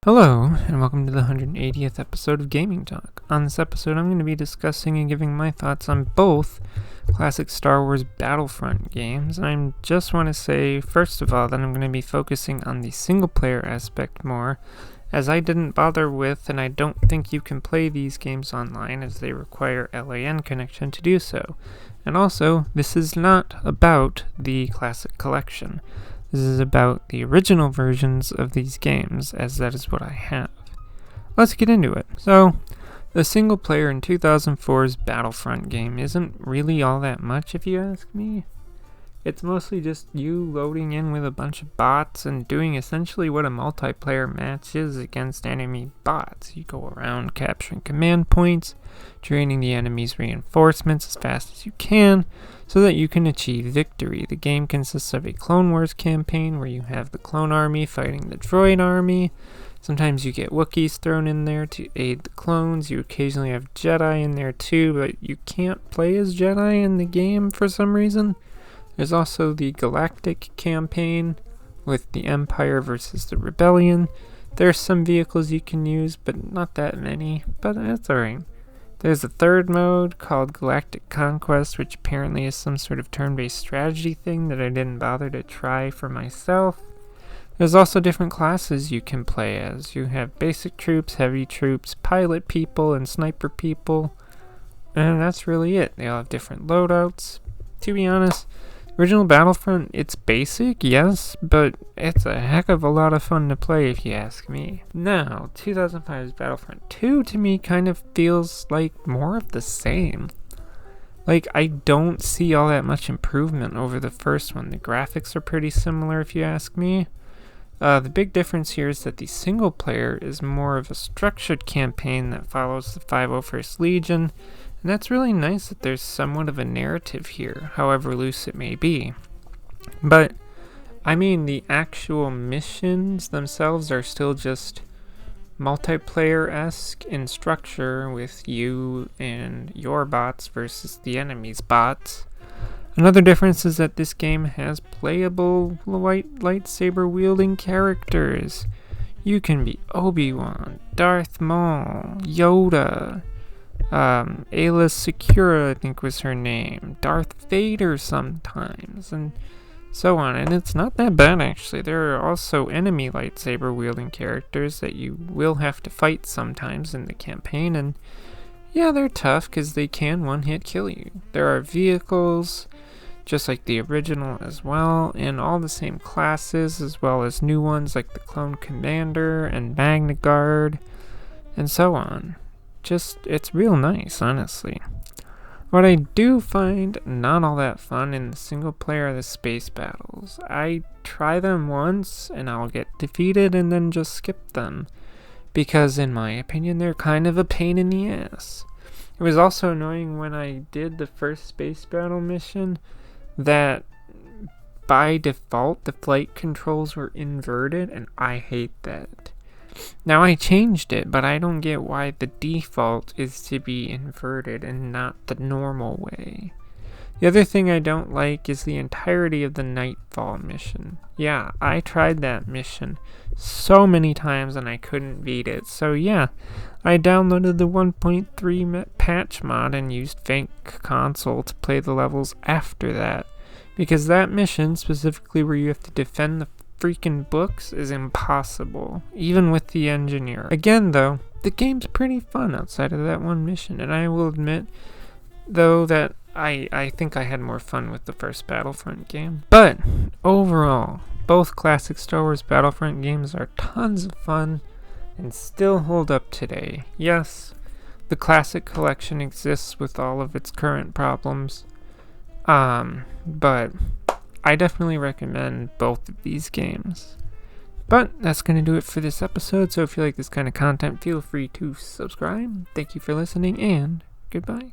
Hello, and welcome to the 180th episode of Gaming Talk. On this episode, I'm going to be discussing and giving my thoughts on both classic Star Wars Battlefront games. And I just want to say, first of all, that I'm going to be focusing on the single-player aspect more, as I didn't bother with, and I don't think you can play these games online, as they require LAN connection to do so. And also, this is not about the classic collection. This is about the original versions of these games, as that is what I have. Let's get into it. So, the single player in 2004's Battlefront game isn't really all that much if you ask me. It's mostly just you loading in with a bunch of bots and doing essentially what a multiplayer match is against enemy bots. You go around capturing command points, draining the enemy's reinforcements as fast as you can, so that you can achieve victory. The game consists of a Clone Wars campaign where you have the clone army fighting the droid army. Sometimes you get Wookiees thrown in there to aid the clones. You occasionally have Jedi in there too, but you can't play as Jedi in the game for some reason. There's also the Galactic campaign with the Empire versus the Rebellion. There's some vehicles you can use, but not that many, but that's alright. There's a third mode called Galactic Conquest, which apparently is some sort of turn-based strategy thing that I didn't bother to try for myself. There's also different classes you can play as. You have basic troops, heavy troops, pilot people, and sniper people. And that's really it. They all have different loadouts. To be honest, original Battlefront, it's basic, yes, but it's a heck of a lot of fun to play if you ask me. Now, 2005's Battlefront 2 to me kind of feels like more of the same. Like, I don't see all that much improvement over the first one. The graphics are pretty similar if you ask me. The big difference here is that the single player is more of a structured campaign that follows the 501st Legion, and that's really nice that there's somewhat of a narrative here, however loose it may be. But, I mean, the actual missions themselves are still just multiplayer-esque in structure with you and your bots versus the enemy's bots. Another difference is that this game has playable white lightsaber-wielding characters. You can be Obi-Wan, Darth Maul, Yoda, Ayla Secura, I think was her name, Darth Vader sometimes, and so on. And it's not that bad, actually. There are also enemy lightsaber-wielding characters that you will have to fight sometimes in the campaign, and yeah, they're tough because they can one-hit kill you. There are vehicles, just like the original as well, and all the same classes, as well as new ones like the Clone Commander and Magna Guard, and so on. Just, it's real nice, honestly. What I do find not all that fun in the single player are the space battles. I try them once, and I'll get defeated and then just skip them, because in my opinion, they're kind of a pain in the ass. It was also annoying when I did the first space battle mission that by default the flight controls were inverted, and I hate that. Now I changed it, but I don't get why the default is to be inverted and not the normal way. The other thing I don't like is the entirety of the Nightfall mission. Yeah, I tried that mission so many times and I couldn't beat it. So yeah, I downloaded the 1.3 patch mod and used Fake Console to play the levels after that. Because that mission, specifically where you have to defend the freaking books, is impossible, even with the engineer. Again though, the game's pretty fun outside of that one mission, and I will admit, though, that I think I had more fun with the first Battlefront game. But, overall, both classic Star Wars Battlefront games are tons of fun and still hold up today. Yes, the classic collection exists with all of its current problems, but I definitely recommend both of these games. But that's going to do it for this episode, so if you like this kind of content, feel free to subscribe. Thank you for listening, and goodbye.